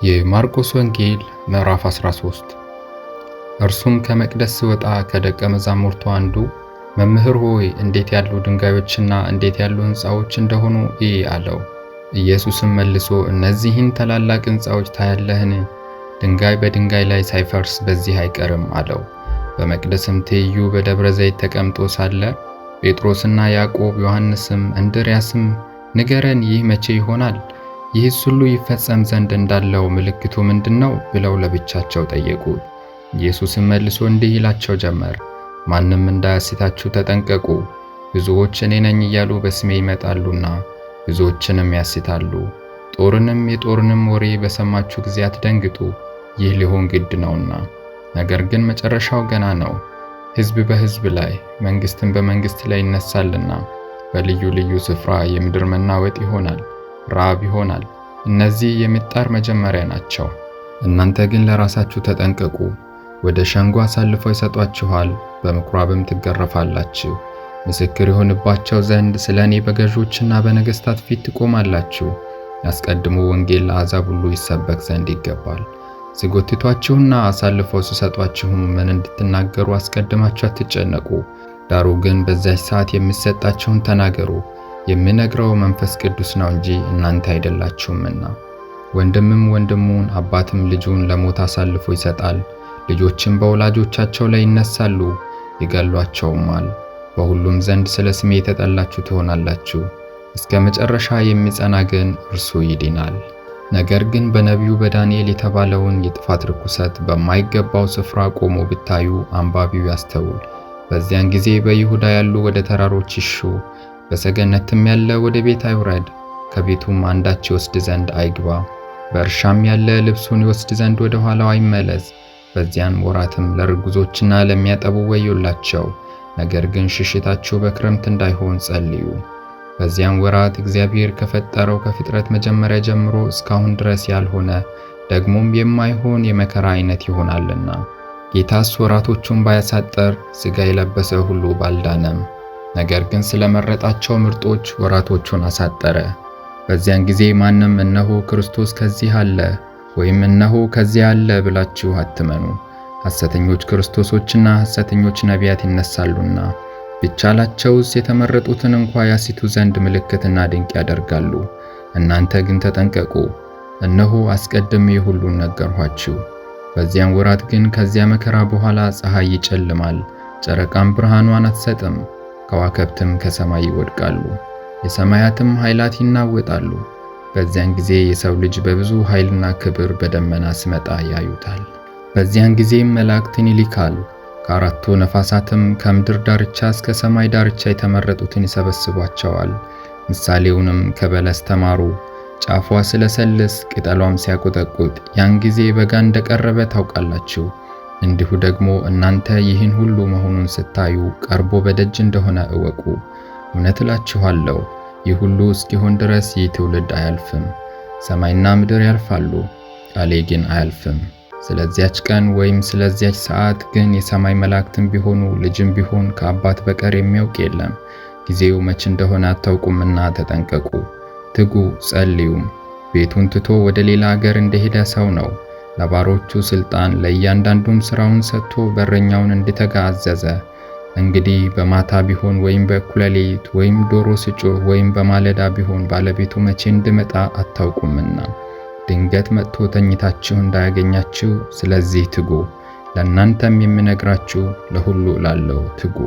የማርቆስ ወንጌል ምዕራፍ 13። እርሱም ከመቅደስ ሲወጣ ከደቀ መዛሙርቱ አንዱ መምህር ሆይ እንዴት ያሉ ድንጋዮችና እንዴት ያሉ ሕንጻዎች እንደሆኑ እይ አለው። ኢየሱስም መልሶ እነዚህን ታላላቅ ሕንጻዎች ታያለህን? ድንጋይ በድንጋይ ላይ ሳይፈርስ በዚህ አይቀርም አለው። በመቅደስም ትይዩ በደብረ ዘይት ተቀምጦ ሳለ ጴጥሮስና ያዕቆብ ዮሐንስም እንድርያስም ንገረን፣ ይህ መቼ ይሆናል? ይህስ ሁሉ ይፈጸም ዘንድ እንዳለው ምልክቱ ምንድነው? ብለው ለብቻቸው ጠየቁት። ኢየሱስም መልሶ እንዲህ ይላቸው ጀመር፣ ማንም እንዳያስታችሁ ተጠንቀቁ። ብዙዎች እኔ ነኝ እያሉ በስሜ ይመጣሉና ብዙዎችንም ያስታሉ። የጦርንም ወሬ በሰማችሁ ጊዜ አትደንግጡ፣ ይህ ሊሆን ግድ ነውና። ነገር ግን መጨረሻው ገና ነው። ሕዝብ በሕዝብ ላይ መንግሥትም በመንግሥት ላይ ይነሳልና በልዩ ልዩ ስፍራ የምድር መናወጥ ይሆናል፣ ራብ ይሆናል። እነዚህ የምጣር መጀመሪያ ናቸው። እናንተ ግን ለራሳችሁ ተጠንቀቁ። ወደ ሸንጎ አሳልፈው ይሰጧችኋል፣ በምኵራብም ትገረፋላችሁ። ምስክር ይሆንባቸው ዘንድ ስለ እኔ በገዦችና በነገሥታት ፊት ትቆማላችሁ። አስቀድሞ ወንጌል ለአሕዛብ ሁሉ ይሰበክ ዘንድ ይገባል። ሲጎትቷችሁና አሳልፈው ሲሰጧችሁም ምን እንድትናገሩ አስቀድማችሁ አትጨነቁ። ዳሩ ግን በዚያች ሰዓት የሚሰጣችሁን ተናገሩ። የሚነግረው መንፈስ ቅዱስ ነው እንጂ እናንተ አይደላችሁምና። ወንድምም ወንድሙን አባትም ልጁን ለሞት አሳልፎ ይሰጣል። ልጆችም በወላጆቻቸው ላይ ይነሳሉ፣ ይገሏቸውማል። በሁሉም ዘንድ ስለ ስሜ የተጠላችሁ ትሆናላችሁ። እስከ መጨረሻ የሚጸና ግን እርሱ ይድናል። ነገር ግን በነቢዩ በዳንኤል የተባለውን የጥፋት ርኩሰት በማይገባው ስፍራ ቆሞ ብታዩ አንባቢው ያስተውል። በዚያን ጊዜ በይሁዳ ያሉ ወደ ተራሮች ይሹ፣ በሰገነትም ያለ ወደ ቤት አይውረድ፣ ከቤቱም አንዳች ይወስድ ዘንድ አይግባ። በእርሻም ያለ ልብሱን ይወስድ ዘንድ ወደ ኋላው አይመለስ። በዚያን ወራትም ለርጉዞችና ለሚያጠቡ ወዮላቸው። ነገር ግን ሽሽታችሁ በክረምት እንዳይሆን ጸልዩ። በዚያን ወራት እግዚአብሔር ከፈጠረው ከፍጥረት መጀመሪያ ጀምሮ እስካሁን ድረስ ያልሆነ ደግሞም የማይሆን የመከራ አይነት ይሆናልና። ጌታስ ወራቶቹን ባያሳጠር ሥጋ የለበሰ ሁሉ ባልዳነም። ነገር ግን ስለመረጣቸው ምርጦች ወራቶቹን አሳጠረ። በዚያን ጊዜ ማንም እነሆ ክርስቶስ ከዚህ አለ ወይም እነሆ ከዚያ አለ ብላችሁ አትመኑ። ሐሰተኞች ክርስቶሶችና ሐሰተኞች ነቢያት ይነሳሉና ቢቻላቸውስ የተመረጡትን እንኳ ያሲቱ ዘንድ ምልክትና ድንቅ ያደርጋሉ። እናንተ ግን ተጠንቀቁ፣ እነሆ አስቀድሜ ሁሉን ነገርኋችሁ። በዚያን ወራት ግን ከዚያ መከራ በኋላ ፀሐይ ይጨልማል፣ ጨረቃም ብርሃኗን አትሰጥም፣ ከዋክብትም ከሰማይ ይወድቃሉ፣ የሰማያትም ኃይላት ይናወጣሉ። በዚያን ጊዜ የሰው ልጅ በብዙ ኃይልና ክብር በደመና ሲመጣ ያዩታል። በዚያን ጊዜም መላእክትን ይልካል፣ ከአራቱ ነፋሳትም ከምድር ዳርቻ እስከ ሰማይ ዳርቻ የተመረጡትን ይሰበስቧቸዋል። ምሳሌውንም ከበለስ ተማሩ። ጫፏ ሲለሰልስ ቅጠሏም ሲያቆጠቁጥ ያን ጊዜ በጋ እንደቀረበ ታውቃላችሁ። እንዲሁ ደግሞ እናንተ ይህን ሁሉ መሆኑን ስታዩ ቀርቦ በደጅ እንደሆነ እወቁ። እውነት እላችኋለሁ ይህ ሁሉ እስኪሆን ድረስ ይህ ትውልድ አያልፍም። ሰማይና ምድር ያልፋሉ፣ ቃሌ ግን አያልፍም። ስለዚያች ቀን ወይም ስለዚያች ሰዓት ግን የሰማይ መላእክትም ቢሆኑ ልጅም ቢሆን ከአባት በቀር የሚያውቅ የለም። ጊዜው መቼ እንደሆነ አታውቁምና ተጠንቀቁ፣ ትጉ፣ ጸልዩም። ቤቱን ትቶ ወደ ሌላ አገር እንደሄደ ሰው ነው። ለባሮቹ ሥልጣን ለእያንዳንዱም ሥራውን ሰጥቶ በረኛውን እንዲተጋ አዘዘ። እንግዲህ በማታ ቢሆን ወይም በእኩለ ሌሊት ወይም ዶሮ ሲጮህ ወይም በማለዳ ቢሆን ባለቤቱ መቼ እንዲመጣ አታውቁምና ድንገት መጥቶ ተኝታችሁ እንዳያገኛችሁ። ስለዚህ ትጉ። ለእናንተም የምነግራችሁ ለሁሉ እላለሁ፣ ትጉ።